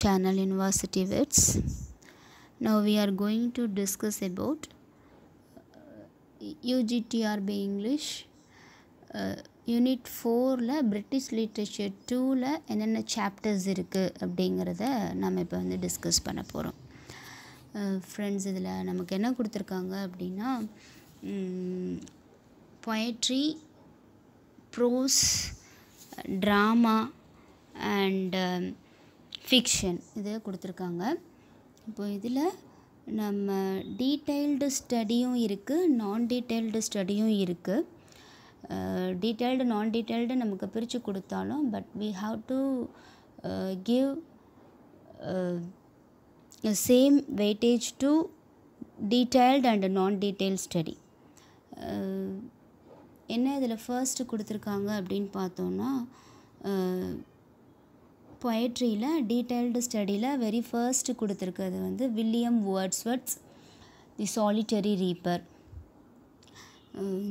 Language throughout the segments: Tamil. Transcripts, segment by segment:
Channel University Wits. Now we are going to discuss about UGTRB English Unit 4ல British Literature 2ல என்னென்ன சாப்டர்ஸ் இருக்குது அப்படிங்கிறத நம்ம இப்போ வந்து டிஸ்கஸ் பண்ண போகிறோம். ஃப்ரெண்ட்ஸ், இதில் நமக்கு என்ன கொடுத்துருக்காங்க அப்படின்னா poetry, prose, drama and fiction இது கொடுத்துருக்காங்க. இப்போ இதில் நம்ம டீட்டெயில்டு ஸ்டடியும் இருக்குது, நான் டீட்டெயில்டு ஸ்டடியும் இருக்குது. டீட்டெயில்டு நான் டீட்டெயில்டு நமக்கு பிரித்து கொடுத்தாலும் but we have to give same weightage to detailed and non-detailed study. என்ன இதில் ஃபர்ஸ்ட்டு கொடுத்துருக்காங்க அப்படின்னு பார்த்தோன்னா, பொயட்ரியில் டீட்டெயில்டு ஸ்டடியில் வெரி ஃபர்ஸ்ட்டு கொடுத்துருக்கிறது வந்து வில்லியம் வேர்ட்ஸ்வர்த்ஸ் தி சாலிட்டரி ரீப்பர்.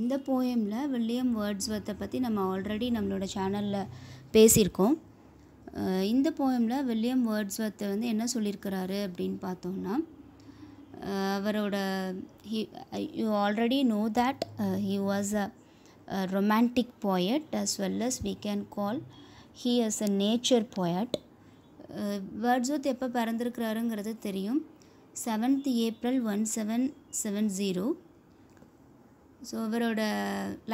இந்த போயமில் வில்லியம் வேர்ட்ஸ்வர்த்தை பற்றி நம்ம ஆல்ரெடி நம்மளோட சேனலில் பேசியிருக்கோம். இந்த போயமில் வில்லியம் வேர்ட்ஸ்வர்த்தை வந்து என்ன சொல்லியிருக்கிறாரு அப்படின்னு பார்த்தோம்னா, அவரோட you already know that he was a romantic poet as well as we can call he as a nature poet. Wordsworth எப்போ பிறந்திருக்கிறாருங்கிறது தெரியும், 7th April 1770. ஸோ இவரோட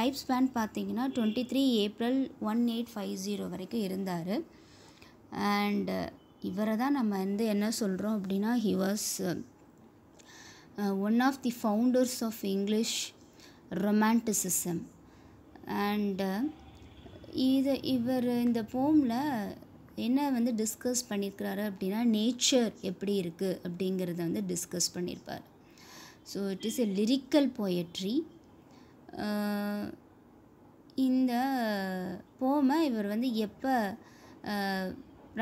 லைஃப் ஸ்பேன் பார்த்திங்கன்னா 23 April 1850 வரைக்கும் இருந்தார். அண்ட் இவரை தான் நம்ம வந்து என்ன சொல்கிறோம் அப்படின்னா, he was one of the founders of English romanticism. And இவர் இந்த போமில் என்ன வந்து டிஸ்கஸ் பண்ணியிருக்கிறாரு அப்படின்னா, நேச்சர் எப்படி இருக்குது அப்படிங்கிறத வந்து டிஸ்கஸ் பண்ணியிருப்பார். So it is a lyrical poetry. இந்த போமை இவர் வந்து எப்போ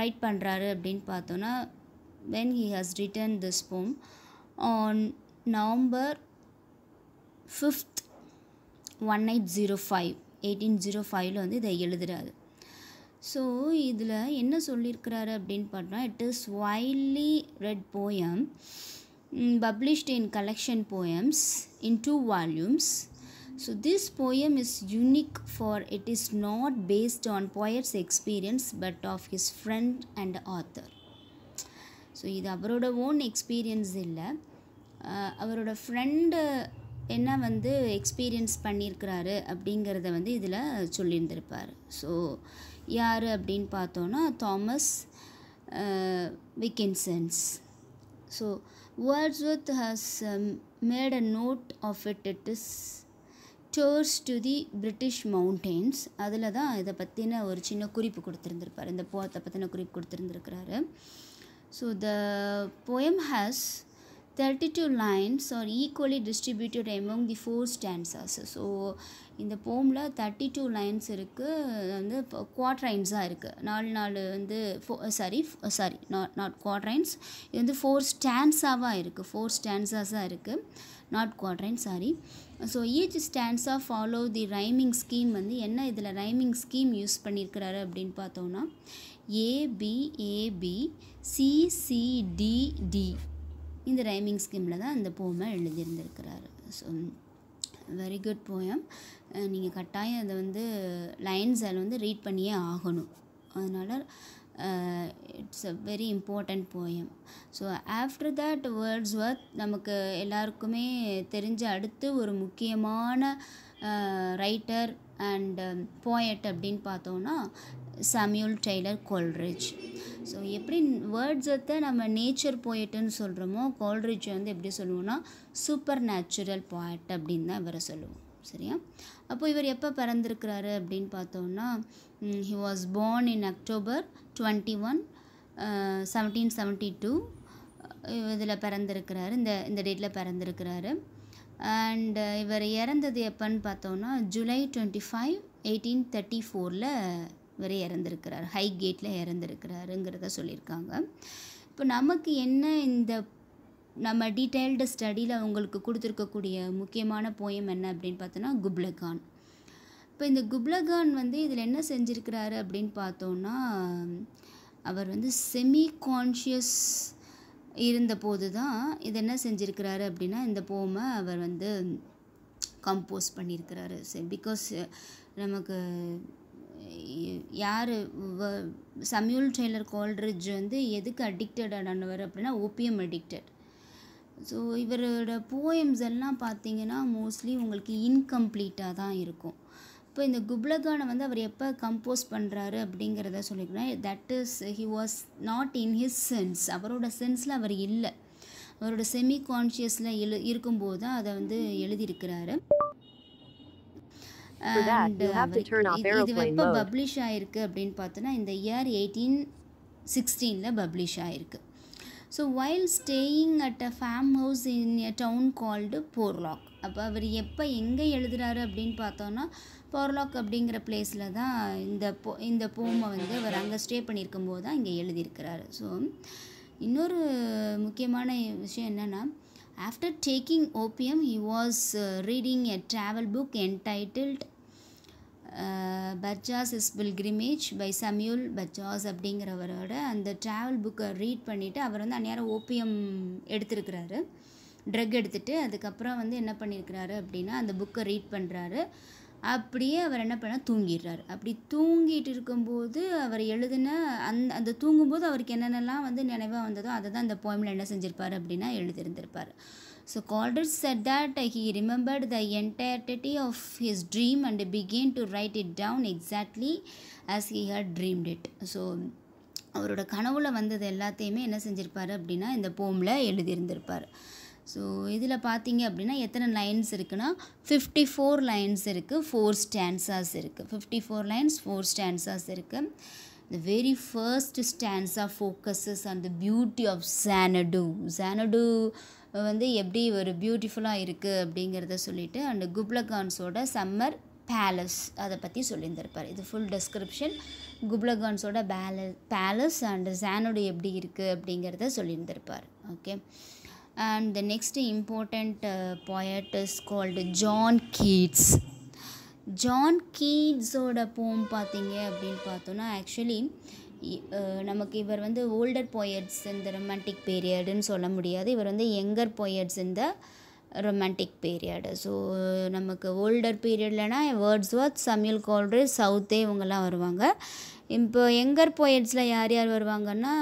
ரைட் பண்ணுறாரு அப்படின்னு பார்த்தோன்னா, when he has written this poem on November 5th 1805 வந்து இதை எழுதுகிறாரு. ஸோ இதில் என்ன சொல்லியிருக்கிறாரு அப்படின்னு பார்த்தோன்னா, it is widely read poem published in collection poems in 2 volumes. So this poem is unique for it is not based on poet's experience but of his friend and author. So இது அவரோட ஓன் எக்ஸ்பீரியன்ஸ் இல்லை, அவரோட ஃப்ரெண்டு என்ன வந்து எக்ஸ்பீரியன்ஸ் பண்ணியிருக்கிறாரு அப்படிங்கிறத வந்து இதில் சொல்லியிருந்திருப்பார். ஸோ யார் அப்படின்னு பார்த்தோன்னா, Thomas Wilkinson's. So Wordsworth has made a note of it is tours to the British mountains. அதில் தான் இதை பற்றின ஒரு சின்ன குறிப்பு கொடுத்துருந்துருப்பார், இந்த போயத்தை பற்றின குறிப்பு கொடுத்துருந்துருக்கிறாரு. So the poem has 32 lines are equally distributed among the 4 stanzas. So இந்த போமில் 32 லைன்ஸ் இருக்குது, வந்து குவாட்ரைன்ஸாக இருக்குது. 4 வந்து நாட் குவாட்ரைன்ஸ், இது வந்து 4 ஸ்டான்ஸாவாக இருக்குது, 4 ஸ்டான்ஸாஸாக இருக்குது, not quatrain, sorry. So each stanza follow the rhyming scheme. வந்து என்ன இதில் ரைமிங் ஸ்கீம் யூஸ் பண்ணியிருக்கிறாரு அப்படின்னு பார்த்தோன்னா, ஏபி சிசிடிடி இந்த ரைமிங் ஸ்கீமில் தான் இந்த போமை எழுதியிருந்திருக்கிறாரு. So very good poem. நீங்கள் கட்டாயம் அதை வந்து லைன்ஸ் அதில் வந்து ரீட் பண்ணியே ஆகணும். அதனால் it's a very important poem. So after that Wordsworth நமக்கு எல்லாருக்குமே தெரிஞ்ச அடுத்து ஒரு முக்கியமான ரைட்டர் அண்ட் போயட் அப்படின்னு பார்த்தோன்னா, சாமுவல் டெய்லர் கோல்ரிட்ஜ். ஸோ எப்படி வேர்ட்ஸ்வர்த்தை நம்ம நேச்சர் போயட்டுன்னு சொல்கிறோமோ, கோல்ரிட்ஜ் வந்து எப்படி சொல்லுவோம்னா சூப்பர் நேச்சுரல் போயட் அப்படின்னு தான் இவரை சொல்லுவோம். சரியா? அப்போ இவர் எப்போ பிறந்திருக்கிறாரு அப்படின்னு பார்த்தோன்னா, he was born in October 21, 1772. இதில் பிறந்திருக்கிறாரு, இந்த டேட்டில் பிறந்திருக்கிறாரு. அண்ட் இவர் இறந்தது எப்போன்னு பார்த்தோன்னா July 25, 1834 இவர் இறந்துருக்கிறார், ஹைகேட்டில் இறந்துருக்கிறாருங்கிறத சொல்லியிருக்காங்க. இப்போ நமக்கு என்ன இந்த நம்ம டீட்டெயில்டு ஸ்டடியில் அவங்களுக்கு கொடுத்துருக்கக்கூடிய முக்கியமான போயம் என்ன அப்படின்னு பார்த்தோன்னா, குப்லகான். இப்போ இந்த குப்லகான் வந்து இதில் என்ன செஞ்சுருக்கிறாரு அப்படின்னு பார்த்தோன்னா, அவர் வந்து செமி கான்ஷியஸ் இருந்தபோது தான் இது என்ன செஞ்சுருக்கிறாரு அப்படின்னா இந்த போமை அவர் வந்து கம்போஸ் பண்ணியிருக்கிறாரு. பிகாஸ் நமக்கு யார் சம்யூல் டெய்லர் கோல்ட்ரிட்ஜ் வந்து எதுக்கு அடிக்டடானவர் அப்படின்னா ஓபியம் அடிக்டட். ஸோ இவரோட போயம்ஸ் எல்லாம் பார்த்தீங்கன்னா மோஸ்ட்லி உங்களுக்கு இன்கம்ப்ளீட்டாக தான் இருக்கும். இப்போ இந்த குப்லகானை வந்து அவர் எப்போ கம்போஸ் பண்ணுறாரு அப்படிங்கிறத சொல்லிக்கிறேன். That is he was not in his sense. அவரோட சென்ஸில் அவர் இல்லை, அவரோட செமி கான்ஷியஸில் இருக்கும்போது தான் அதை வந்து எழுதியிருக்கிறாரு. அண்ட் இது எப்போ பப்ளிஷ் ஆகிருக்கு அப்படின்னு பார்த்தோன்னா இந்த இயர் 1816 பப்ளிஷ் ஆகிருக்கு. So while staying at a farm house in a down called Borlaug. அப்போ அவர் எப்போ எங்கே எழுதுகிறாரு அப்படின்னு பார்த்தோன்னா போர்லாக் அப்படிங்கிற பிளேஸில் தான் இந்த போமை வந்து அவர் அங்கே ஸ்டே பண்ணியிருக்கும் போது தான் இங்கே எழுதியிருக்கிறாரு. ஸோ இன்னொரு முக்கியமான விஷயம் என்னென்னா, after taking opium he was reading a travel book entitled Purchas pilgrimage by Samuel Purchas அப்படிங்கிறவரோட அந்த ட்ராவல் புக்கை ரீட் பண்ணிவிட்டு அவர் வந்து அந்நேரம் ஓபியம் எடுத்திருக்கிறாரு, ட்ரக் எடுத்துகிட்டு. அதுக்கப்புறம் வந்து என்ன பண்ணியிருக்கிறாரு அப்படின்னா அந்த புக்கை ரீட் பண்ணுறாரு. அப்படியே அவர் என்ன பண்ணால் தூங்கிடுறாரு. அப்படி தூங்கிட்டு இருக்கும்போது அவர் எழுதின அந்த தூங்கும்போது அவருக்கு என்னென்னலாம் வந்து நினைவாக வந்ததோ அதை தான் இந்த போயமில் என்ன செஞ்சுருப்பார் அப்படின்னா எழுதியிருந்திருப்பார். So Coleridge said that he remembered the entirety of his dream and began to write it down exactly as he had dreamed it. So அவரோட கனவுல வந்தது எல்லாத்தையுமே என்ன செஞ்சுருப்பார் அப்படின்னா இந்த போமில் எழுதியிருந்திருப்பார். ஸோ இதில் பார்த்தீங்க அப்படின்னா எத்தனை லைன்ஸ் இருக்குன்னா 54 லைன்ஸ் இருக்குது, 4 ஸ்டான்சாஸ் இருக்குது. 54 லைன்ஸ் 4 ஸ்டான்சாஸ் இருக்குது. The very first stanza focuses on the beauty of Xanadu. Xanadu வந்து எப்படி ஒரு பியூட்டிஃபுல்லாக இருக்குது அப்படிங்கிறத சொல்லிவிட்டு அண்ட் குப்லகான்ஸோட சம்மர் பேலஸ் அதை பற்றி சொல்லியிருந்திருப்பார். இது ஃபுல் டெஸ்கிரிப்ஷன் குப்லகான்ஸோட பேலஸ் அண்ட் Xanadu எப்படி இருக்குது அப்படிங்கிறத சொல்லியிருந்திருப்பார். Okay. And the next important poet is called John Keats. John கீட்ஸோட போம் பார்த்தீங்க அப்படின்னு பார்த்தோன்னா ஆக்சுவலி நமக்கு இவர் வந்து ஓல்டர் போயட்ஸ் இந்த ரொமான்டிக் பீரியடுன்னு சொல்ல முடியாது. இவர் வந்து யங்கர் போயட்ஸ் இந்த ரொமான்டிக் பீரியடு. ஸோ நமக்கு ஓல்டர் பீரியட்லனா வேர்ட்ஸ்வொர்த், சம்யூல் கோல்ட்ரிட்ஜ், சவுத்தே இவங்கெல்லாம் வருவாங்க. இப்போ யங்கர் போயட்ஸில் யார் யார் வருவாங்கன்னா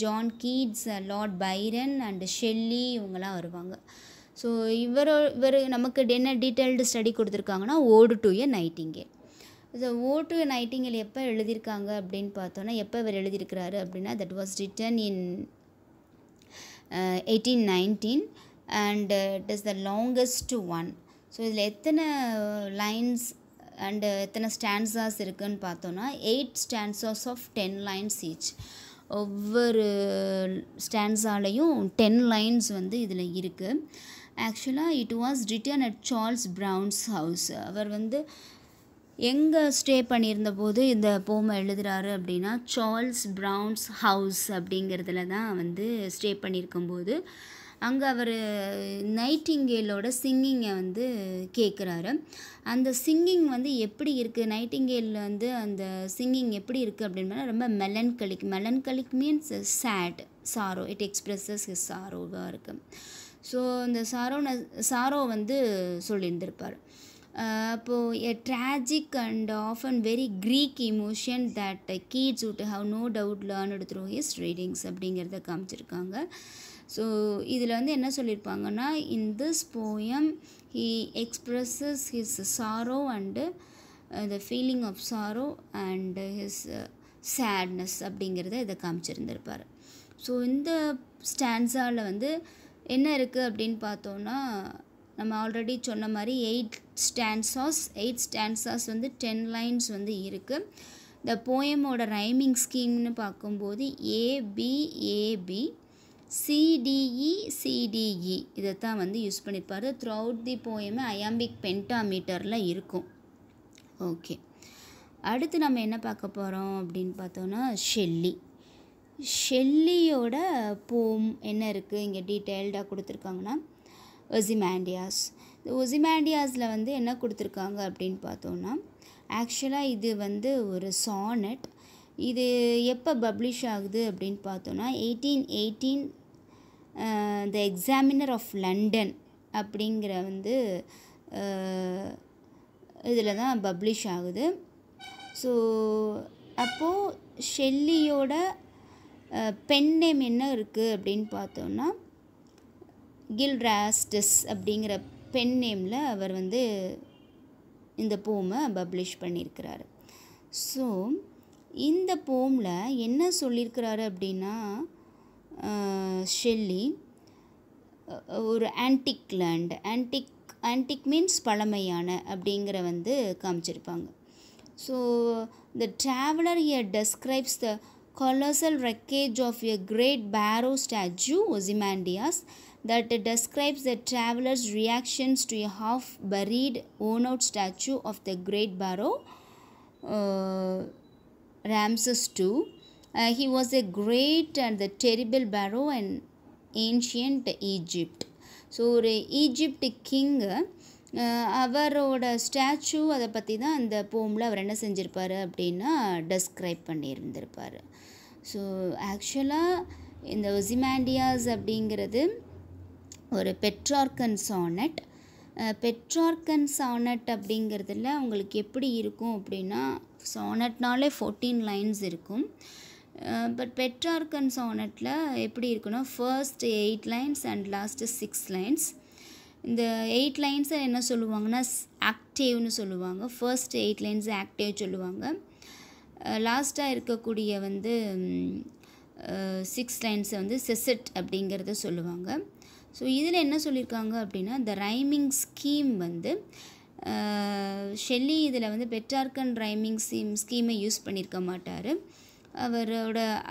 John Keats, Lord Byron and Shelley இவங்கெல்லாம் வருவாங்க. ஸோ இவர் நமக்கு என்ன டீட்டெயில்டு ஸ்டடி கொடுத்துருக்காங்கன்னா ஓடு டு எ நைட்டிங்கேல். ஸோ ஓடு டு எ நைட்டிங்கேல் எப்போ எழுதியிருக்காங்க அப்படின்னு பார்த்தோன்னா எப்போ இவர் எழுதியிருக்கிறாரு அப்படின்னா that was written in 1819 and it is the longest one. So இதில் எத்தனை லைன்ஸ் அண்டு எத்தனை ஸ்டான்சாஸ் இருக்குதுன்னு பார்த்தோன்னா 8 ஸ்டான்சாஸ் ஆஃப் 10 லைன்ஸ் ஈச். ஒவ்வொரு ஸ்டான்ஸாலையும் 10 லைன்ஸ் வந்து இதில் இருக்குது. ஆக்சுவலாக it was written at Charles Brown's house. அவர் வந்து எங்கே ஸ்டே பண்ணியிருந்த போது இந்த போமை எழுதுகிறாரு அப்படின்னா சார்ல்ஸ் ப்ரவுன்ஸ் ஹவுஸ் அப்படிங்கிறதுல தான் வந்து ஸ்டே பண்ணியிருக்கும்போது அங்கே அவர் நைட்டிங்கேலோட சிங்கிங்கை வந்து கேட்குறாரு. அந்த சிங்கிங் வந்து எப்படி இருக்குது, நைட்டிங்கேலில் வந்து அந்த சிங்கிங் எப்படி இருக்குது அப்படின்னா ரொம்ப melancholic means sad, sorrow. It expresses his சாரோவாக இருக்குது. ஸோ இந்த சாரோ வந்து சொல்லியிருந்திருப்பார். அப்போது a tragic and often very Greek emotion that Keats would have no doubt learned through his readings அப்படிங்கிறத காமிச்சிருக்காங்க. ஸோ இதில் வந்து என்ன சொல்லியிருப்பாங்கன்னா in this poem he expresses his sorrow and the feeling of sorrow and his sadness அப்படிங்கிறத இதை காமிச்சிருந்திருப்பார். ஸோ இந்த ஸ்டான்ஸாவில் வந்து என்ன இருக்குது அப்படின்னு பார்த்தோன்னா நம்ம ஆல்ரெடி சொன்ன மாதிரி 8 ஸ்டான்சாஸ் வந்து 10 லைன்ஸ் வந்து இருக்குது. இந்த போயமோட ரைமிங் ஸ்கீம்னு பார்க்கும்போது ஏபிஏபி சிடிஇ சிடிஇ இதைத்தான் வந்து யூஸ் பண்ணியிருப்பார். த்ரூ அவுட் தி போயமே அயாம்பிக் பென்டாமீட்டரில் இருக்கும். ஓகே, அடுத்து நம்ம என்ன பார்க்க போகிறோம் அப்படின்னு பார்த்தோன்னா ஷெல்லியோட போம் என்ன இருக்குது இங்கே டீட்டெயில்டாக கொடுத்துருக்காங்கன்னா ஒசிமாண்டியாஸ். இந்த ஒசிமாண்டியாஸில் வந்து என்ன கொடுத்துருக்காங்க அப்படின்னு பார்த்தோன்னா ஆக்சுவலாக இது வந்து ஒரு சானட். இது எப்போ பப்ளிஷ் ஆகுது அப்படின்னு பார்த்தோன்னா 1818 த எக்ஸாமினர் ஆஃப் லண்டன் அப்படிங்கிற வந்து இதில் தான் பப்ளிஷ் ஆகுது. ஸோ அப்போது ஷெல்லியோட பென் நேம் என்ன இருக்குது அப்படின்னு பார்த்தோன்னா கில்ராஸ்டஸ் அப்படிங்கிற பென் நேமில் அவர் வந்து இந்த போமை பப்ளிஷ் பண்ணியிருக்கிறாரு. ஸோ இந்த போமில் என்ன சொல்லியிருக்கிறாரு அப்படின்னா ஷெல்லி ஒரு ஆன்டிக் லேண்ட், ஆன்டிக் மீன்ஸ் பழமையான அப்படிங்கிற வந்து காமிச்சிருப்பாங்க. So the traveller here டெஸ்கிரைப்ஸ் the colossal wreckage of a great barrow statue, Ozymandias, that describes the traveler's reactions to a half-buried, worn-out statue of the great barrow, Ramses II. He was a great and the terrible barrow in ancient Egypt. So ஒரு ஈஜிப்ட் கிங்கு அவரோட ஸ்டாச்சு அதை பற்றி தான் அந்த போமில் அவர் என்ன செஞ்சுருப்பார் அப்படின்னா டெஸ்கிரைப் பண்ணியிருந்திருப்பார். ஸோ ஆக்சுவலாக இந்த ஒசிமாண்டியாஸ் அப்படிங்கிறது ஒரு பெட்ரார்கன் சானட். பெட்ரார்கன் சானட் அப்படிங்கிறதுல உங்களுக்கு எப்படி இருக்கும் அப்படின்னா சானட்னாலே 14 லைன்ஸ் இருக்கும். பட் பெட்ரார்கன் சானட்டில் எப்படி இருக்குன்னா first 8 lines and last 6 lines. இந்த 8 லைன்ஸை என்ன சொல்லுவாங்கன்னா ஆக்டேவ்னு சொல்லுவாங்க. ஃபர்ஸ்ட் 8 லைன்ஸ் ஆக்டேவ் சொல்லுவாங்க. லாஸ்ட்டாக இருக்கக்கூடிய வந்து 6 லைன்ஸை வந்து செசட் அப்படிங்கிறத சொல்லுவாங்க. ஸோ இதில் என்ன சொல்லியிருக்காங்க அப்படின்னா த ரைமிங் ஸ்கீம் வந்து ஷெல்லி இதில் வந்து பெட்ரார்கன் ரைமிங் ஸ்கீமை யூஸ் பண்ணியிருக்க மாட்டார்.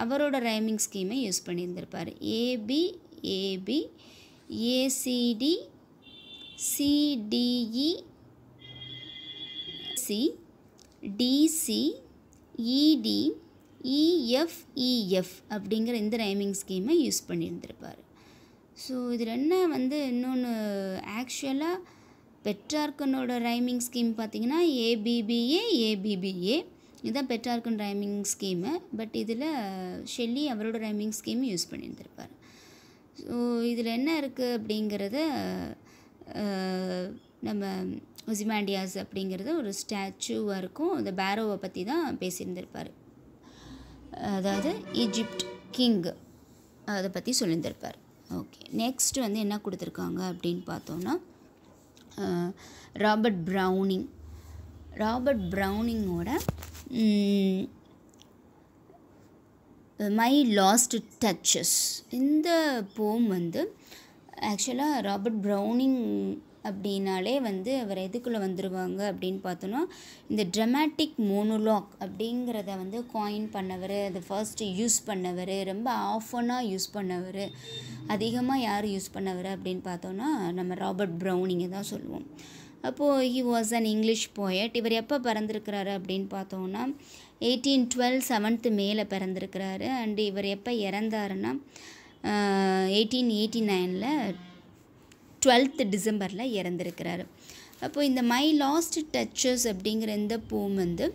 அவரோட ரைமிங் ஸ்கீமை யூஸ் பண்ணியிருந்திருப்பார். A B A B A C D C D E C D C E D E F E F அப்படிங்கிற இந்த ரைமிங் ஸ்கீமை யூஸ் பண்ணியிருந்திருப்பார். ஸோ இதில் என்ன வந்து இன்னொன்று ஆக்சுவலாக பெட்ரார்கனோட ரைமிங் ஸ்கீம் பார்த்திங்கன்னா ஏபிபிஏ ஏபிபிஏ இதுதான் பெட்ரார்கன் ரைமிங் ஸ்கீமு. பட் இதில் ஷெல்லி அவரோட ரைமிங் ஸ்கீம் யூஸ் பண்ணியிருந்திருப்பார். ஸோ இதில் என்ன இருக்குது அப்படிங்கிறத நம்ம ஒசிமாண்டியாஸ் அப்படிங்கிறது ஒரு ஸ்டாச்சுவாக இருக்கும். அந்த பேரோவை பற்றி தான் பேசியிருந்திருப்பார். அதாவது ஈஜிப்ட் கிங் அதை பற்றி சொல்லியிருந்திருப்பார். ஓகே, நெக்ஸ்ட் வந்து என்ன கொடுத்துருக்காங்க அப்படின்னு பார்த்தோன்னா ராபர்ட் ப்ரௌனிங்கோட மை லாஸ்ட் டச்சஸ். இந்த போம் வந்து ஆக்சுவலாக ராபர்ட் ப்ரௌனிங் அப்படின்னாலே வந்து அவர் எதுக்குள்ளே வந்துடுவாங்க அப்படின்னு பார்த்தோன்னா இந்த ட்ரமாட்டிக் மோனோலாக் அப்படிங்கிறத வந்து காயின் பண்ணவர், அதை ஃபர்ஸ்ட்டு யூஸ் பண்ணவர், ரொம்ப ஆஃபனாக யூஸ் பண்ணவர், அதிகமாக யார் யூஸ் பண்ணவர் அப்படின்னு பார்த்தோன்னா நம்ம ராபர்ட் ப்ரௌனிங்கை தான் சொல்லுவோம். அப்போது he was an English poet. இவர் எப்போ பிறந்திருக்கிறாரு அப்படின்னு பார்த்தோன்னா 1812 7th மேலே பிறந்திருக்கிறாரு. அண்டு இவர் எப்போ இறந்தாருன்னா 1889 12th டிசம்பரில் இறந்துருக்கிறாரு. அப்போது இந்த மை லாஸ்ட் டச்சஸ் அப்படிங்கிற இந்த போம் வந்து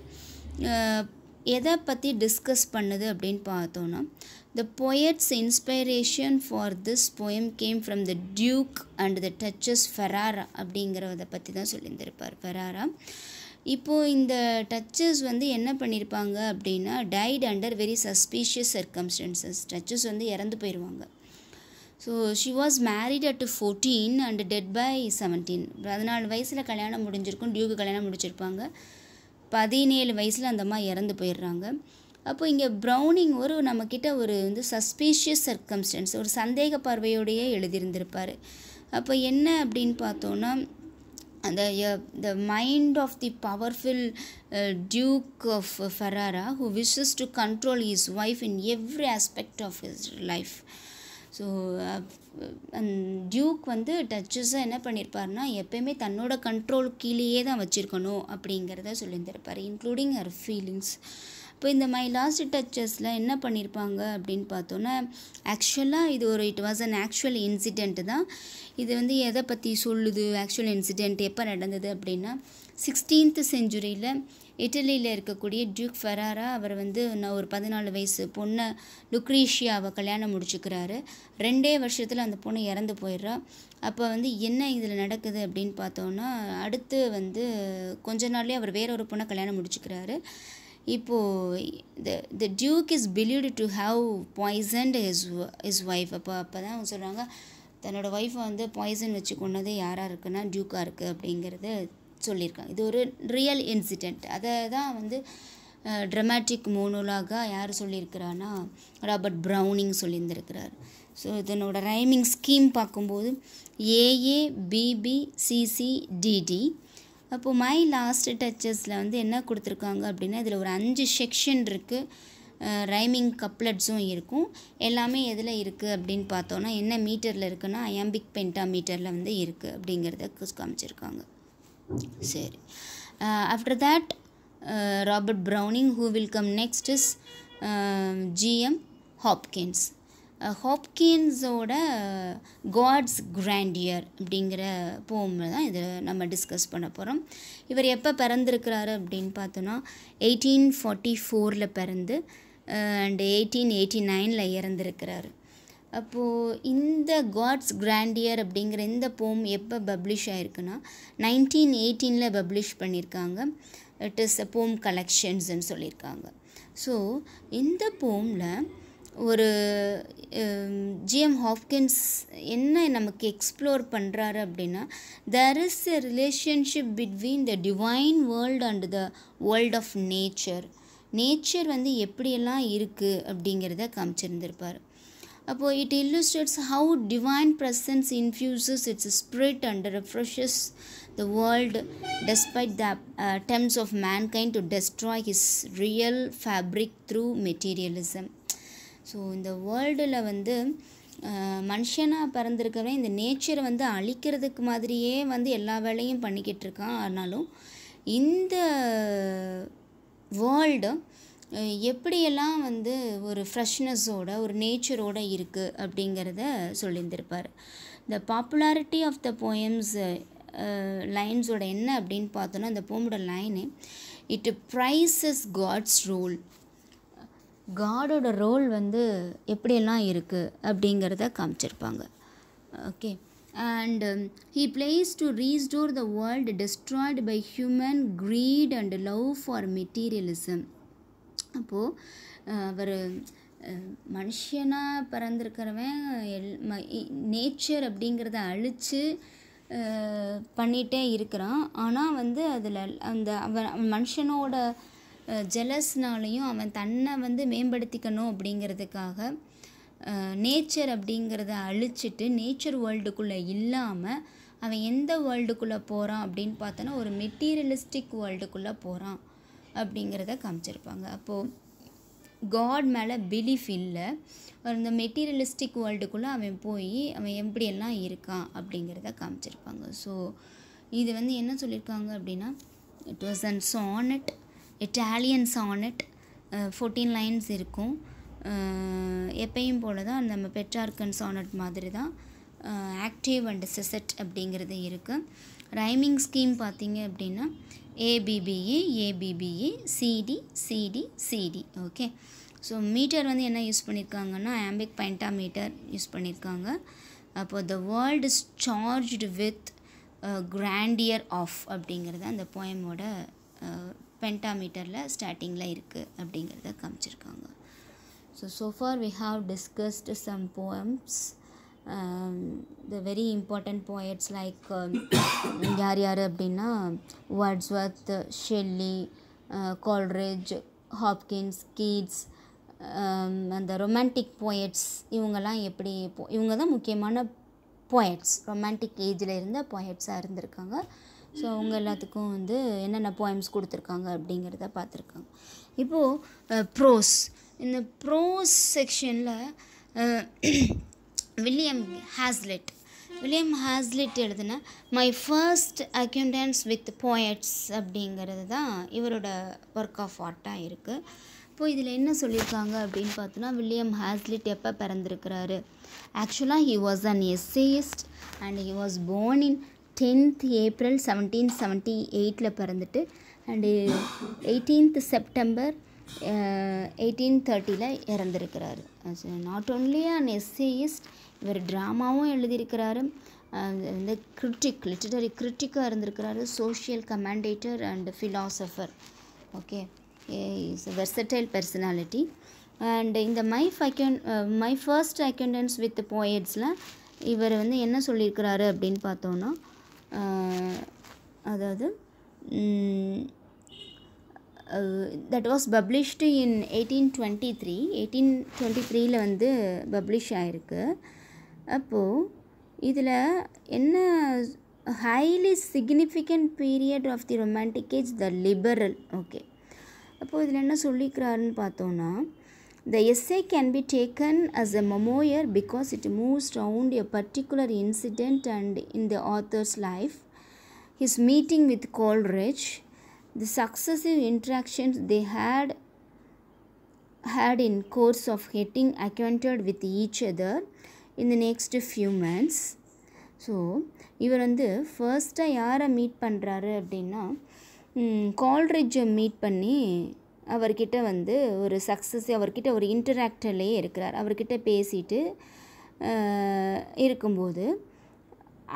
எதை பற்றி டிஸ்கஸ் பண்ணுது அப்படின்னு பார்த்தோன்னா the poet's inspiration for this poem came from the Duke and the Duchess Ferrara அப்படிங்கிறத பற்றி தான் சொல்லியிருந்திருப்பார் ஃபெராரா. இப்போது இந்த டச்சஸ் வந்து என்ன பண்ணியிருப்பாங்க அப்படின்னா died under very suspicious circumstances. Duchess வந்து இறந்து போயிடுவாங்க. So she was married at 14 and dead by 17. 14 வயசில் கல்யாணம் முடிஞ்சிருக்கும், டியூக்கு கல்யாணம் முடிச்சிருப்பாங்க. 17 வயசில் அந்த அம்மா இறந்து போயிடுறாங்க. அப்போ இங்கே ப்ரௌனிங் ஒரு நம்மக்கிட்ட ஒரு வந்து சஸ்பீஷியஸ் சர்க்கம்ஸ்டன்ஸ், ஒரு சந்தேக பார்வையோடையே எழுதியிருந்திருப்பார். அப்போ என்ன அப்படின்னு பார்த்தோன்னா அந்த the mind of the powerful duke of Ferrara who wishes to control his wife in every aspect of his life. So duke வந்து டச்சஸை என்ன பண்ணியிருப்பார்னா எப்போயுமே தன்னோட கண்ட்ரோல் கீழேயே தான் வச்சுருக்கணும் அப்படிங்கிறத சொல்லியிருந்திருப்பார், இன்க்ளூடிங் ஹர் ஃபீலிங்ஸ். இப்போ இந்த மை லாஸ்ட் டச்சஸில் என்ன பண்ணியிருப்பாங்க அப்படின்னு பார்த்தோன்னா, ஆக்சுவலாக இது it was an actual incident தான். இது வந்து எதை பற்றி சொல்லுது, ஆக்சுவல் இன்சிடெண்ட் எப்போ நடந்தது அப்படின்னா 16th செஞ்சுரியில் இட்டலியில் இருக்கக்கூடிய டியூக் ஃபெராரா அவர் வந்து ஒரு 14 வயசு பொண்ணை லுக்ரீஷியாவை கல்யாணம் முடிச்சுக்கிறாரு. 2 வருஷத்தில் அந்த பொண்ணு இறந்து போயிடுறா. அப்போ வந்து என்ன இதில் நடக்குது அப்படின்னு பார்த்தோன்னா, அடுத்து வந்து கொஞ்ச நாள்லேயே அவர் வேற ஒரு பொண்ணை கல்யாணம் முடிச்சுக்கிறாரு. இப்போது the duke is believed to have poisoned his wife. அப்போ தான் சொல்கிறாங்க, தன்னோட ஒய்ஃபை வந்து பாய்சன் வச்சு கொண்டது யாராக இருக்குன்னா டியூக்காக இருக்குது அப்படிங்கிறத சொல்லியிருக்காங்க. இது ஒரு ரியல் இன்சிடெண்ட். அதை தான் வந்து ட்ரமாட்டிக் மோனோலாகாக யார் சொல்லியிருக்கிறான்னா ராபர்ட் ப்ரௌனிங் சொல்லியிருந்திருக்கிறார். ஸோ இதனோட ரைமிங் ஸ்கீம் பார்க்கும்போது AABBCCDD. அப்போது மை லாஸ்ட் டச்சஸில் வந்து என்ன கொடுத்துருக்காங்க அப்படின்னா, இதில் ஒரு 5 செக்ஷன் இருக்குது. ரைமிங் கப்லெட்ஸும் இருக்கும். எல்லாமே எதில் இருக்குது அப்படின்னு பார்த்தோன்னா, என்ன மீட்டரில் இருக்குன்னா அயாம்பிக் பென்டாமீட்டரில் வந்து இருக்குது அப்படிங்கிறத காமிச்சிருக்காங்க. சரி, after that Robert Browning. Who will come next is GM Hopkins. ஹாப்கின்ஸோட காட்ஸ் கிராண்டியர் அப்படிங்கிற போமில் தான் இதை நம்ம டிஸ்கஸ் பண்ண போகிறோம். இவர் எப்போ பிறந்திருக்கிறாரு அப்படின்னு பார்த்தோன்னா 1844 பிறந்து அண்ட் 1889 இறந்துருக்கிறாரு. அப்போது இந்த காட்ஸ் கிராண்டியர் அப்படிங்கிற இந்த போம் எப்போ பப்ளிஷ் ஆகிருக்குன்னா 1918 பப்ளிஷ் பண்ணியிருக்காங்க. இட் இஸ் அ போம் கலெக்ஷன்ஸ்ன்னு சொல்லியிருக்காங்க. ஸோ இந்த போமில் ஒரு GM ஹாப்கின்ஸ் என்ன நமக்கு எக்ஸ்ப்ளோர் பண்ணுறாரு அப்படின்னா, there is a relationship between the divine world and the world of nature. Nature வந்து எப்படியெல்லாம் இருக்குது அப்படிங்கிறத காமிச்சிருந்திருப்பார். அப்போது it illustrates how divine presence infuses its spirit and refreshes the world despite the attempts of mankind to destroy his real fabric through materialism. So இந்த வேர்ல்டில் வந்து மனுஷனாக பிறந்திருக்கவே இந்த நேச்சரை வந்து அழிக்கிறதுக்கு மாதிரியே வந்து எல்லா வேலையும் பண்ணிக்கிட்டு இருக்கான். ஆனாலும் இந்த வேர்ல்டு எப்படியெல்லாம் வந்து ஒரு ஃப்ரெஷ்னஸோட ஒரு நேச்சரோடு இருக்குது அப்படிங்கிறத சொல்லியிருந்திருப்பார். இந்த பாப்புலாரிட்டி ஆஃப் த போயம்ஸ் லைன்ஸோட என்ன அப்படின்னு பார்த்தோன்னா, இந்த போமோட line it praises God's role. காடோட ரோல் வந்து எப்படியெல்லாம் இருக்குது அப்படிங்கிறத காமிச்சிருப்பாங்க. Okay, and he plays to restore the world destroyed by human greed and love for materialism. அப்போது அவர் மனுஷனாக பிறந்திருக்கிறவன் நேச்சர் அப்படிங்கிறத அழித்து பண்ணிகிட்டே இருக்கிறான். ஆனால் வந்து அதில் அந்த அவன் மனுஷனோட ஜெலஸ்னாலையும் அவன் தன்னை வந்து மேம்படுத்திக்கணும் அப்படிங்கிறதுக்காக நேச்சர் அப்படிங்கிறத அழிச்சிட்டு நேச்சர் வேர்ல்டுக்குள்ளே இல்லாமல் அவன் எந்த வேர்ல்டுக்குள்ளே போகிறான் அப்படின்னு பார்த்தோன்னா ஒரு மெட்டீரியலிஸ்டிக் வேர்ல்டுக்குள்ளே போகிறான் அப்படிங்கிறத காமிச்சிருப்பாங்க. அப்போது காட் மேலே பிலீஃப் இல்லை, இந்த மெட்டீரியலிஸ்டிக் வேர்ல்டுக்குள்ளே அவன் போய் அவன் எப்படியெல்லாம் இருக்கான் அப்படிங்கிறத காமிச்சிருப்பாங்க. ஸோ இது வந்து என்ன சொல்லியிருக்காங்க அப்படின்னா, it was an sonnet, Italian sonnet. 14 lines இருக்கும். எப்பயும் போல தான் நம்ம பெட்ரார்கன் சானட் மாதிரி தான் ஆக்டிவ் அண்ட் செசட் அப்படிங்கிறது இருக்குது. ரைமிங் ஸ்கீம் பார்த்திங்க அப்படின்னா ABBA ABBA CD CD CD. Okay, so metre வந்து என்ன யூஸ் பண்ணியிருக்காங்கன்னா ஆம்பிக் பென்டாமீட்டர் யூஸ் பண்ணியிருக்காங்க. அப்போது the world is charged with grandeur of அப்படிங்கிறது அந்த போயமோட பென்டாமீட்டரில் ஸ்டார்டிங்கில் இருக்குது அப்படிங்கிறத காமிச்சிருக்காங்க. So far we have discussed some poems, the very important poets like யார் அப்படின்னா Wordsworth, Shelley, Coleridge, Hopkins, Keats, அந்த ரொமான்டிக் போயட்ஸ். இவங்கெல்லாம் எப்படி இவங்க தான் முக்கியமான போயட்ஸ், ரொமான்டிக் ஏஜில் இருந்த போயட்ஸாக இருந்திருக்காங்க. ஸோ அவங்க எல்லாத்துக்கும் வந்து என்னென்ன போயம்ஸ் கொடுத்துருக்காங்க அப்படிங்கிறத பார்த்துருக்காங்க. இப்போது ப்ரோஸ். இந்த ப்ரோஸ் செக்ஷனில் வில்லியம் ஹாஸ்லிட் எழுதின my first acquaintance with poets அப்படிங்கிறது தான் இவரோட ஒர்க் ஆஃப் ஆர்ட்டாக இருக்குது. இப்போது இதில் என்ன சொல்லியிருக்காங்க அப்படின்னு பார்த்தோன்னா வில்லியம் ஹாஸ்லிட் எப்போ பிறந்திருக்கிறாரு. ஆக்சுவலாக he was an essayist and he was born in 10th April 1778 பிறந்துட்டு அண்டு 18th September 1830 இறந்துருக்கிறாரு. நாட் ஓன்லி அன் எஸ்ஏயிஸ்ட், இவர் ட்ராமாவும் எழுதியிருக்கிறாரு, வந்து லிட்டரரி கிரிட்டிக்காக இருந்திருக்கிறாரு, social commentator and philosopher. Okay, is a versatile personality. And இந்த மை ஃபர்ஸ்ட் அக்யூண்டன்ஸ் வித் போயட்ஸில் இவர் வந்து என்ன சொல்லியிருக்கிறாரு அப்படின்னு பார்த்தோன்னா, அதாவது that was published in 1823 வந்து பப்ளிஷ் ஆகிருக்கு. அப்போது இதில் என்ன highly significant period of the romantic age the liberal. Okay, அப்போது இதில் என்ன சொல்லிக்கிறாருன்னு பார்த்தோன்னா, the essay can be taken as a memoir because it moves around a particular incident and in the author's life, his meeting with Coleridge, the successive interactions they had in course of getting acquainted with each other in the next few months. So இவர் வந்து ஃபர்ஸ்ட்டாக யாரை மீட் பண்ணுறாரு அப்படின்னா, கால்ரிட்ஜை மீட் பண்ணி அவர்கிட்ட வந்து ஒரு அவர்கிட்ட ஒரு இன்டராக்டர்லேயே இருக்கிறார். அவர்கிட்ட பேசிட்டு இருக்கும்போது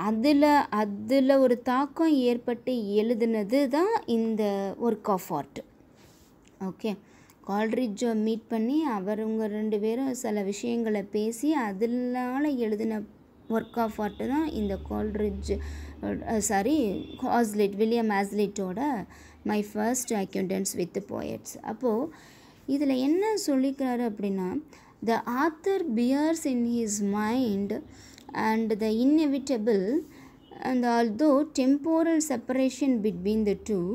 அதில் ஒரு தாக்கம் ஏற்பட்டு எழுதுனது தான் இந்த ஒர்க் ஆஃப் ஆர்ட். ஓகே, கால்ரிட்ஜை மீட் பண்ணி அவங்க ரெண்டு பேரும் சில விஷயங்களை பேசி அதனால எழுதின ஒர்க் ஆஃப் ஆர்ட்டு தான் இந்த வில்லியம் ஹாஸ்லிட்டோட my first acquaintance with poets. அப்போது இதில் என்ன சொல்லிக்கிறாரு அப்படின்னா, the author bears in his mind and the inevitable and although temporal separation between the two,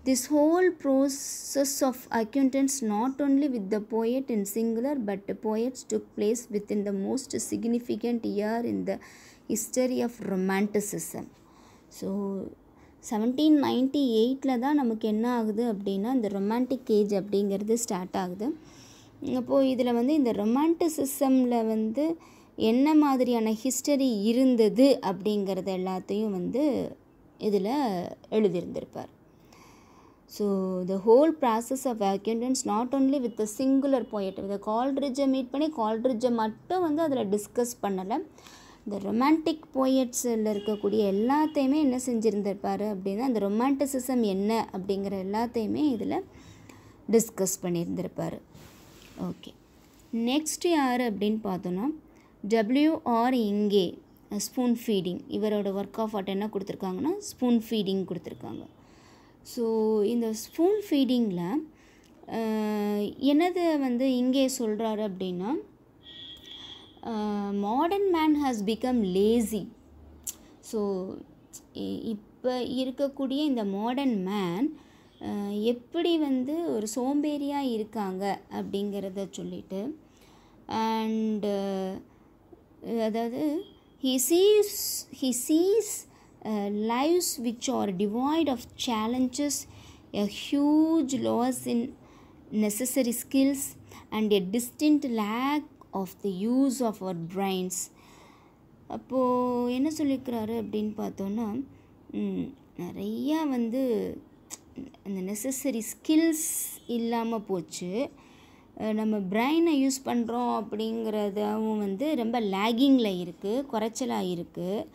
this whole process of acquaintance not only with the poet in singular but the poets took place within the most significant year in the history of romanticism. So 1798 தான் நமக்கு என்ன ஆகுது அப்படின்னா இந்த ரொமான்டிக் ஏஜ் அப்படிங்கிறது ஸ்டார்ட் ஆகுது. அப்போது இதில் வந்து இந்த ரொமான்டிசிசமில் வந்து என்ன மாதிரியான ஹிஸ்டரி இருந்தது அப்படிங்கிறது எல்லாத்தையும் வந்து இதில் எழுதியிருந்திருப்பார். So the whole process of acquaintance not only with the singular poet, with கால்ரிட்ஜை மீட் பண்ணி கால்ரிட்ஜை மட்டும் வந்து அதில் டிஸ்கஸ் பண்ணலை, இந்த ரொமான்டிக் போயட்ஸில் இருக்கக்கூடிய எல்லாத்தையுமே என்ன செஞ்சுருந்திருப்பார் அப்படின்னா அந்த ரொமான்டிசிசம் என்ன அப்படிங்கிற எல்லாத்தையுமே இதில் டிஸ்கஸ் பண்ணியிருந்திருப்பார். ஓகே, நெக்ஸ்ட் யார் அப்படின்னு பார்த்தோன்னா டபிள்யூஆர் இங்கே ஸ்பூன் ஃபீடிங். இவரோட ஒர்க் ஆஃப் ஆர்ட் என்ன கொடுத்துருக்காங்கன்னா ஸ்பூன் ஃபீடிங் கொடுத்துருக்காங்க. ஸோ இந்த ஸ்பூன் ஃபீடிங்கில் என்னது வந்து இங்கே சொல்கிறாரு அப்படின்னா, modern man has become lazy. So இப்போ இருக்கக்கூடிய இந்த மாடர்ன் மேன் எப்படி வந்து ஒரு சோம்பேறியாக இருக்காங்க அப்படிங்கிறத சொல்லிட்டு, அண்டு அதாவது he sees lives which are devoid of challenges, a huge loss in necessary skills and a distinct lack of the use of our brains. அப்போது என்ன சொல்லியிருக்கிறாரு அப்படின்னு பார்த்தோன்னா, நிறையா வந்து அந்த நெசசரி ஸ்கில்ஸ் இல்லாமல் போச்சு, நம்ம பிரெயினை யூஸ் பண்ணுறோம் அப்படிங்கிறதும் வந்து ரொம்ப லேகிங்கில் இருக்குது, குறைச்சலாக இருக்குது.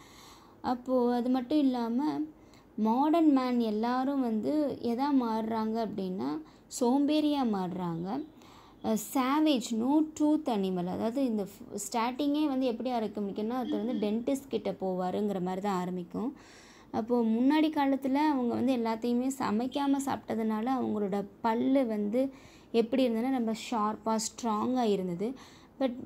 அப்போது அது மட்டும் இல்லாமல் மாடர்ன் மேன் எல்லாரும் வந்து எதா மாறுறாங்க அப்படின்னா சோம்பேறியாக மாறுறாங்க, சாவேஜ் நோ ட்ரூத் அனிமல். அதாவது இந்த ஸ்டார்டிங்கே வந்து எப்படி ஆரம்பிக்கும்னா அது வந்து டென்டிஸ்ட் கிட்டே போவாருங்கிற மாதிரி தான் ஆரம்பிக்கும். அப்போது முன்னாடி காலத்தில் அவங்க வந்து எல்லாத்தையுமே சமைக்காமல் சாப்பிட்டதுனால அவங்களோட பல்லு வந்து எப்படி இருந்ததுன்னா ரொம்ப ஷார்ப்பாக ஸ்ட்ராங்காக இருந்தது. But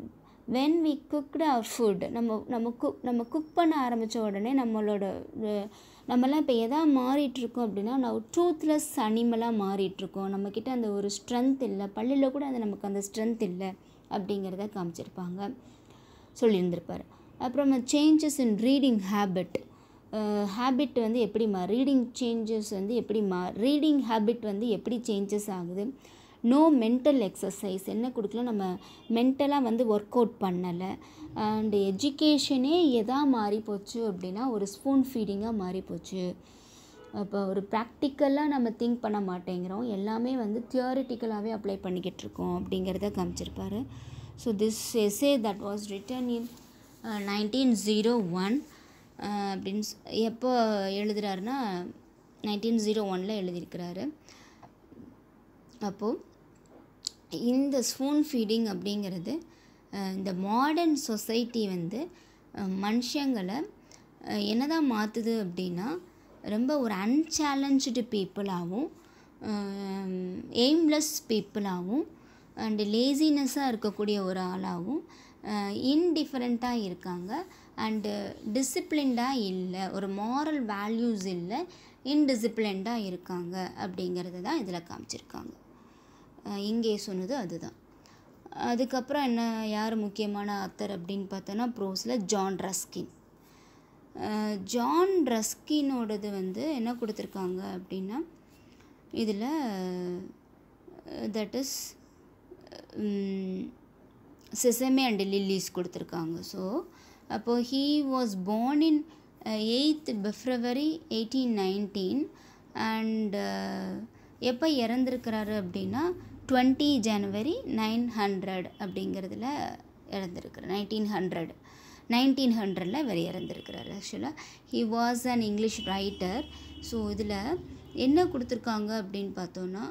when we cooked our food, நம்ம குக் பண்ண ஆரம்பித்த உடனே நம்மலாம் இப்போ எதாவது மாறிட்டுருக்கோம் அப்படின்னா நம்ம ட்ரூத்லெஸ் அனிமலாக மாறிட்டுருக்கோம், நம்மக்கிட்ட அந்த ஒரு ஸ்ட்ரென்த் இல்லை, பல்லில் கூட அது நமக்கு அந்த ஸ்ட்ரென்த் இல்லை அப்படிங்கிறத காமிச்சிருப்பாங்க, சொல்லியிருந்திருப்பார். அப்புறம் சேஞ்சஸ் இன் ரீடிங் ஹேபிட் வந்து எப்படி ரீடிங் ஹேபிட் வந்து எப்படி சேஞ்சஸ் ஆகுது, நோ மென்டல் எக்ஸசைஸ், என்ன கொடுக்கல, நம்ம மென்டலாக வந்து ஒர்க் அவுட் பண்ணலை. அண்டு எஜுகேஷனே எதாக மாறி போச்சு அப்படின்னா ஒரு ஸ்பூன் ஃபீடிங்காக மாறி போச்சு. அப்போ ஒரு ப்ராக்டிக்கலாக நம்ம திங்க் பண்ண மாட்டேங்கிறோம், எல்லாமே வந்து தியோரிட்டிக்கலாகவே அப்ளை பண்ணிக்கிட்டு இருக்கோம் அப்படிங்கிறத காமிச்சிருப்பாரு. So this essay that was written in 1901 அப்படின்னு எப்போ எழுதுகிறாருன்னா 1901 எழுதியிருக்கிறாரு. அப்போது இந்த ஸ்பூன் ஃபீடிங் அப்படிங்கிறது இந்த மாடர்ன் சொசைட்டி வந்து மனுஷங்களை என்னதான் மாற்றுது அப்படின்னா ரொம்ப ஒரு அன்சேலஞ்சு பீப்புளாகவும் எய்ம்லெஸ் பீப்புளாகவும் அண்டு லேசினஸ்ஸாக இருக்கக்கூடிய ஒரு ஆளாகவும் இன்டிஃபரெண்ட்டாக இருக்காங்க. அண்டு டிசிப்ளின்டாக இல்லை, ஒரு மாரல் வேல்யூஸ் இல்லை, இன்டிசிப்ளின்டாக இருக்காங்க அப்படிங்கிறது தான் இதில் காமிச்சிருக்காங்க. இங்கே சொன்னது அதுதான். அதுக்கப்புறம் என்ன, யார் முக்கியமான ஆத்தர் அப்படின்னு பார்த்தோன்னா ப்ரோஸில் ஜான் ரஸ்கின். ஜான் ரஸ்கினோடது வந்து என்ன கொடுத்துருக்காங்க அப்படின்னா இதில் that is sesame and lilies கொடுத்துருக்காங்க. ஸோ அப்போது he was born in 8th February 1819 and எப்போ இறந்துருக்கிறாரு அப்படின்னா 20 January 900 அப்படிங்கிறதுல இறந்துருக்கிறார். 1900 இவர் இறந்துருக்கிறார். ஆக்சுவலாக he was an English writer. So இதில் என்ன கொடுத்துருக்காங்க அப்படின்னு பார்த்தோன்னா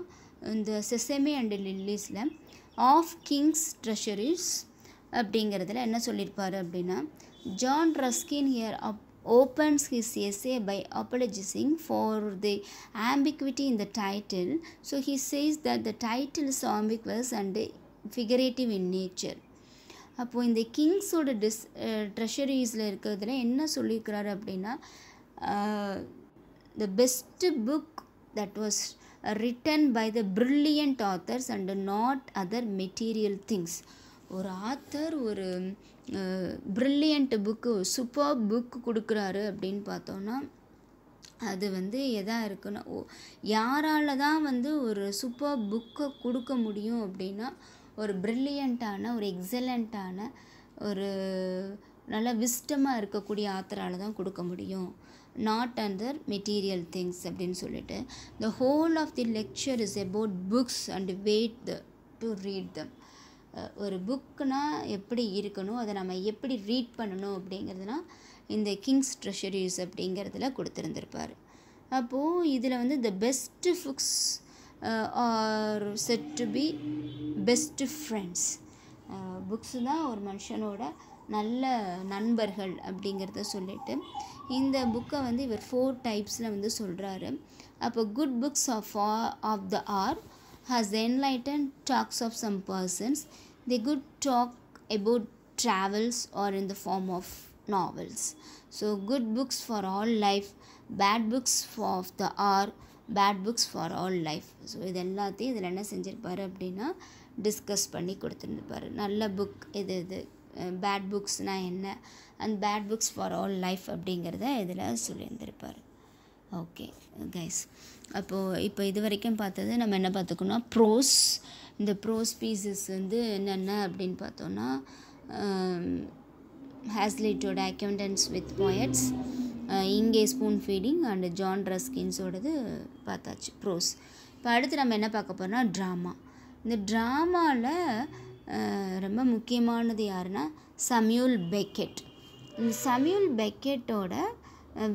இந்த செசமே அண்ட் லில்லிஸில் ஆஃப் கிங்ஸ் ட்ரெஷரிஸ் அப்படிங்கிறதுல என்ன சொல்லியிருப்பார் அப்படின்னா John Ruskin here opens his essay by apologizing for the ambiguity in the title. So he says that the title is ambiguous and figurative in nature. அப்போது இந்த கிங்ஸோட ட்ரெஷரிஸில் இருக்கிறதுல என்ன சொல்லியிருக்கிறாரு அப்படின்னா the best book that was written by the brilliant authors and not other material things. ஒரு ஆத்தர் ஒரு ப்ரில்லியண்ட் புக்கு, சூப்பர் புக்கு கொடுக்குறாரு அப்படின்னு பார்த்தோன்னா அது வந்து எதாக இருக்குன்னா யாரால் தான் வந்து ஒரு சூப்பர் புக்கை கொடுக்க முடியும் அப்படின்னா ஒரு ப்ரில்லியண்ட்டான ஒரு எக்ஸலண்ட்டான ஒரு நல்ல விஸ்டமாக இருக்கக்கூடிய ஆத்தரால் தான் கொடுக்க முடியும், நாட் அண்டர் மெட்டீரியல் திங்ஸ் அப்படின்னு சொல்லிட்டு. The whole of the lecture is about books and wait to read them. ஒரு புக்குனா எப்படி இருக்கணும், அதை நம்ம எப்படி ரீட் பண்ணணும் அப்படிங்கிறதுனா இந்த கிங்ஸ் ட்ரெஷரிஸ் அப்படிங்கிறதுல கொடுத்துருந்துருப்பார். அப்போது இதில் வந்து the best books are set to be best friends. Books தான் ஒரு மனுஷனோட நல்ல நண்பர்கள் அப்படிங்கிறத சொல்லிட்டு இந்த புக்கை வந்து இவர் 4 டைப்ஸில் வந்து சொல்கிறாரு. அப்போ good books of the are has enlightened talks of some persons. They could talk about travels or in the form of novels. So good books for all life, bad books for the hour, bad books for all life. So இது எல்லாத்தையும் இதில் என்ன செஞ்சுருப்பார் அப்படின்னா டிஸ்கஸ் பண்ணி கொடுத்துருந்துருப்பார். நல்ல புக் இது இது, பேட் புக்ஸ்னால் என்ன, and bad books for all life அப்படிங்கிறத இதில் சொல்லியிருந்திருப்பார். ஓகே கைஸ், அப்போது இப்போ இது வரைக்கும் பார்த்தது நம்ம என்ன பார்த்துக்கோன்னா ப்ரோஸ். இந்த ப்ரோஸ் பீசஸ் வந்து என்னென்ன அப்படின்னு பார்த்தோன்னா ஹேஸ்லிட்டோட அக்கௌண்டன்ஸ் வித் போயட்ஸ், இங்கே ஸ்பூன் ஃபீடிங் அண்ட் ஜான் ரஸ்கின்ஸோடது பார்த்தாச்சு ப்ரோஸ். இப்போ அடுத்து நம்ம என்ன பார்க்க போகிறோம்னா ட்ராமா. இந்த ட்ராமாவில் ரொம்ப முக்கியமானது யாருன்னா சமியூல் பெக்கெட். இந்த சமியூல் பெக்கெட்டோட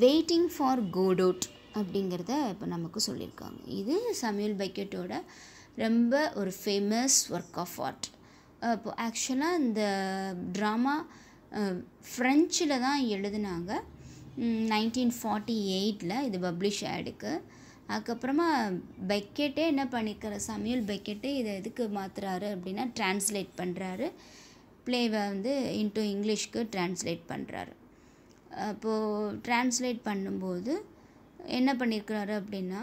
வெயிட்டிங் ஃபார் கோடோட் அப்படிங்கிறத இப்போ நமக்கு சொல்லியிருக்காங்க. இது சமியூல் பெக்கெட்டோட ரொம்ப ஒரு ஃபேமஸ் ஒர்க் ஆஃப் ஆர்ட். இப்போ ஆக்சுவலாக இந்த ட்ராமா ஃப்ரெஞ்சில் தான் எழுதுனாங்க 1948 இது பப்ளிஷ் ஆகிடுக்கு. அதுக்கப்புறமா பெக்கெட்டே என்ன பண்ணியிருக்கிற சமியூல் பெக்கெட்டே இதை எதுக்கு மாற்றுறாரு அப்படின்னா ட்ரான்ஸ்லேட் பண்ணுறாரு, ப்ளேவை வந்து இன்ட்டு இங்கிலீஷ்க்கு ட்ரான்ஸ்லேட் பண்ணுறாரு. அப்போது ட்ரான்ஸ்லேட் பண்ணும்போது என்ன பண்ணியிருக்கிறாரு அப்படின்னா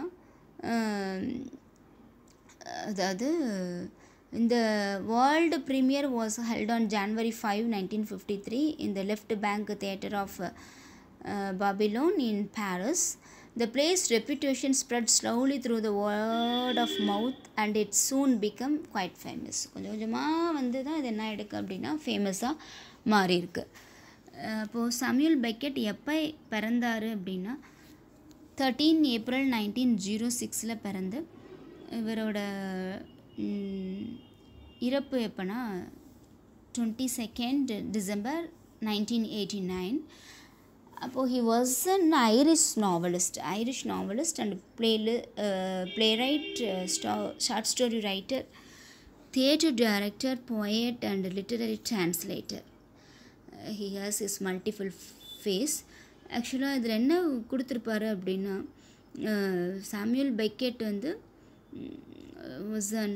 அதாவது இந்த world premiere was held on January 5, 1953 in the Left Bank Theatre of Babylon in Paris. The play's reputation spread slowly through the word of mouth and it soon became quite famous. கொஞ்சம் கொஞ்சமாக வந்து தான் இது என்ன எடுக்கு அப்படின்னா ஃபேமஸாக மாறி இருக்கு. அப்போது சாமுவேல் பெக்கெட் எப்போ பிறந்தார் அப்படின்னா 13 ஏப்ரல் 1906 பிறந்து இவரோட இறப்பு எப்போனா 22 டிசம்பர் 1989. அப்போது he was an Irish novelist and playwright, short story writer, theatre director, poet and literary translator. He has his multiple face. ஆக்சுவலாக இதில் என்ன கொடுத்துருப்பாரு அப்படின்னா சாமுவேல் பெக்கெட் வந்து was an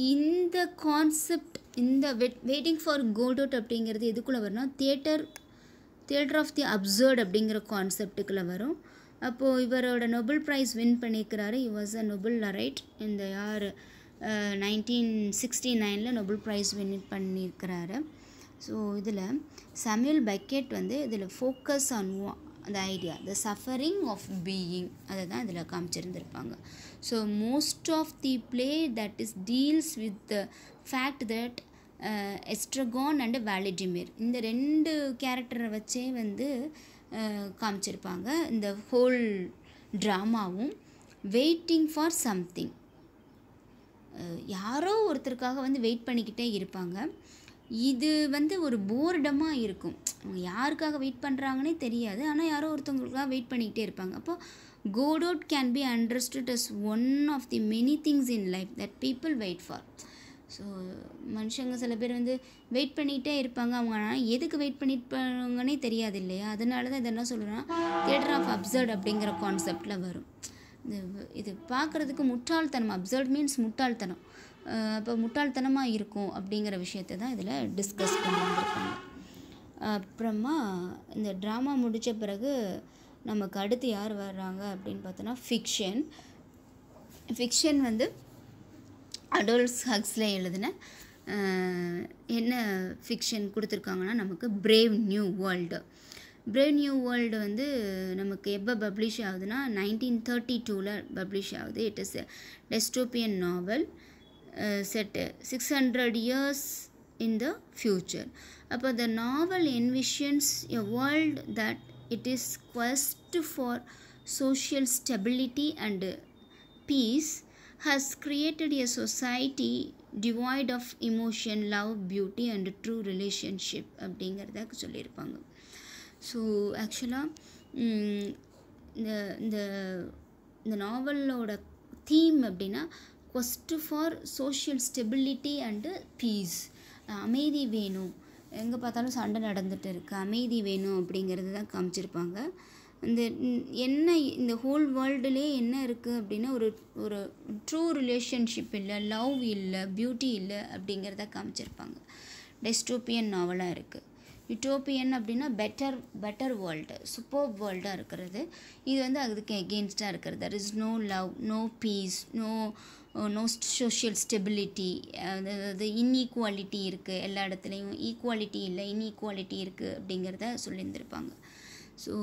இந்த கான்செப்ட் இந்த வெயிட்டிங் ஃபார் கோடோட் அப்படிங்கிறது எதுக்குள்ளே வரும்னா தியேட்டர் ஆஃப் தி அப்சர்ட் அப்படிங்கிற கான்செப்டுக்குள்ளே வரும். அப்போது இவரோட நோபல் ப்ரைஸ் வின் பண்ணியிருக்கிறாரு. he was a Nobel laureate இந்த யார் 1969 நோபல் ப்ரைஸ் வின் பண்ணியிருக்கிறாரு. ஸோ இதில் சாமுவேல் பெக்கெட் வந்து இதில் ஃபோக்கஸ் ஆன் அந்த idea the suffering of being அதை தான் இதில் காமிச்சிருந்துருப்பாங்க. So most of the play that is deals with the fact that Estragon and Vladimir இந்த ரெண்டு கேரக்டரை வச்சே வந்து காமிச்சிருப்பாங்க. இந்த ஹோல் ட்ராமாவும் வெயிட்டிங் ஃபார் சம்திங், யாரோ ஒருத்தருக்காக வந்து வெயிட் பண்ணிக்கிட்டே இருப்பாங்க. இது வந்து ஒரு போர்டமாக இருக்கும், அவங்க யாருக்காக வெயிட் பண்ணுறாங்கன்னே தெரியாது, ஆனால் யாரோ ஒருத்தவங்களுக்காக வெயிட் பண்ணிக்கிட்டே இருப்பாங்க. அப்போது Godot can be understood as one of the many things in life that people wait for. So மனுஷங்க சில பேர் வந்து வெயிட் பண்ணிகிட்டே இருப்பாங்க, அவங்க ஆனால் எதுக்கு வெயிட் பண்ணியிருப்பாங்கன்னே தெரியாது இல்லையா. அதனால தான் இது என்ன சொல்கிறேன்னா தியேட்டர் ஆஃப் அப்சர்ட் அப்படிங்கிற கான்செப்டில் வரும். இது பார்க்குறதுக்கு முட்டாள்தனம், அப்சர்ட் மீன்ஸ் முட்டாள்தனம், அப்போ முட்டாள்தனமாக இருக்கும் அப்படிங்கிற விஷயத்தை தான் இதில் டிஸ்கஸ் பண்ணியிருப்பாங்க. அப்புறமா இந்த ட்ராமா முடித்த பிறகு நமக்கு அடுத்து யார் வர்றாங்க அப்படின்னு பார்த்தோன்னா ஃபிக்ஷன் வந்து அடோல்ஃப் ஹக்ஸ்லே எழுதின என்ன ஃபிக்ஷன் கொடுத்துருக்காங்கன்னா நமக்கு பிரேவ் நியூ வேர்ல்டு வந்து நமக்கு எப்போ பப்ளிஷ் ஆகுதுன்னா 1932 பப்ளிஷ் ஆகுது. It is a dystopian novel set 600 years in the future. அப்போ the novel envisions a world that it is quest for social stability and peace has created a society devoid of emotion, love, beauty and true relationship அப்படிங்கிறத சொல்லியிருப்பாங்க. ஸோ ஆக்சுவலாக இந்த நாவலோட தீம் அப்படின்னா quest for social stability and peace, அமைதி வேணும், எங்கே பார்த்தாலும் சண்டை நடந்துகிட்டு இருக்குது, அமைதி வேணும் அப்படிங்கிறது தான் காமிச்சிருப்பாங்க. இந்த ஹோல் வேர்ல்டுலே என்ன இருக்குது அப்படின்னா ஒரு ட்ரூ ரிலேஷன்ஷிப் இல்லை, லவ் இல்லை, பியூட்டி இல்லை அப்படிங்கிறத காமிச்சிருப்பாங்க. டெஸ்டோப்பியன் நாவலாக இருக்குது. யூட்டோப்பியன் அப்படின்னா பெட்டர் வேர்ல்டு, சூப்பர் வேர்ல்டாக இருக்கிறது. இது வந்து அதுக்கு எகெயின்ஸ்டாக இருக்கிறது. That is no love, no peace, no social stability, அதாவது இன்ஈக்குவாலிட்டி இருக்குது, எல்லா இடத்துலையும் ஈக்குவாலிட்டி இல்லை, இன்ஈக்குவாலிட்டி இருக்குது அப்படிங்கிறத சொல்லியிருந்திருப்பாங்க. ஸோ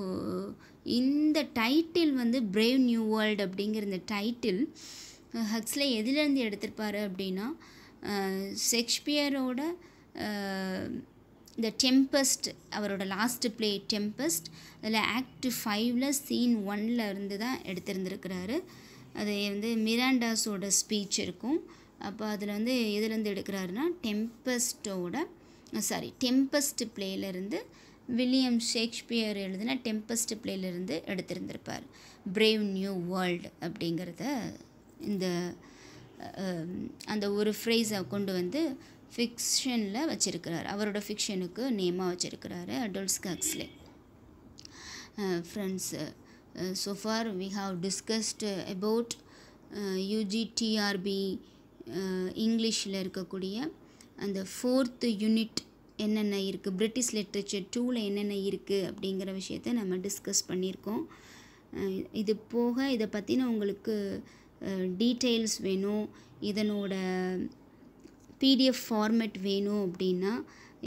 இந்த டைட்டில் வந்து பிரேவ் நியூ வேர்ல்டு அப்படிங்கிற இந்த டைட்டில் ஹக்ஸ்லே எதுலேருந்து எடுத்திருப்பாரு அப்படின்னா ஷேக்ஸ்பியரோட இந்த டெம்பஸ்ட், அவரோட லாஸ்ட் பிளே டெம்பஸ்ட், அதில் ஆக்ட் 5 சீன் 1 இருந்து தான் எடுத்திருந்துருக்கிறாரு. அது வந்து மிராண்டாஸோட ஸ்பீச் இருக்கும். அப்போ அதில் வந்து எதுலேருந்து எடுக்கிறாருன்னா டெம்பஸ்ட் பிளேயிலேருந்து வில்லியம் ஷேக்ஸ்பியர் எழுதின டெம்பஸ்ட் பிளேயிலேருந்து எடுத்திருந்திருப்பார் பிரேவ் நியூ வேர்ல்டு அப்படிங்கிறத. அந்த ஒரு ஃப்ரேஸை கொண்டு வந்து ஃபிக்ஷனில் வச்சுருக்கிறார், அவரோட ஃபிக்ஷனுக்கு நேமாக வச்சுருக்கிறாரு Adolf Huxley. Friends, so far we have discussed about UGTRB இங்கிலீஷில் இருக்கக்கூடிய அந்த 4th யூனிட் என்னென்ன இருக்குது, பிரிட்டிஷ் லிட்ரேச்சர் 2ல் என்னென்ன இருக்குது அப்படிங்கிற விஷயத்தை நம்ம டிஸ்கஸ் பண்ணியிருக்கோம். இது போக இதை பற்றின உங்களுக்கு டீட்டெயில்ஸ் வேணும், இதனோட PDF ஃபார்மேட் வேணும் அப்படின்னா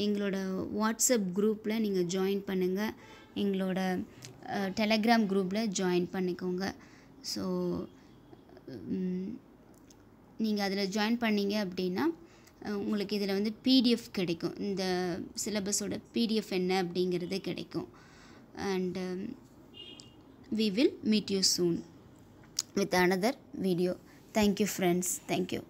எங்களோட வாட்ஸ்அப் குரூப்பில் நீங்கள் ஜாயின் பண்ணுங்கள். எங்களோட டெலகிராம் குரூப்பில் ஜாயின் பண்ணிக்கோங்க. ஸோ நீங்கள் அதில் ஜாயின் பண்ணிங்க அப்படின்னா உங்களுக்கு இதில் வந்து பிடிஎஃப் கிடைக்கும். இந்த சிலபஸோட பிடிஎஃப் என்ன அப்படிங்கிறது கிடைக்கும். And we will meet you soon with another video. Thank you friends. Thank you.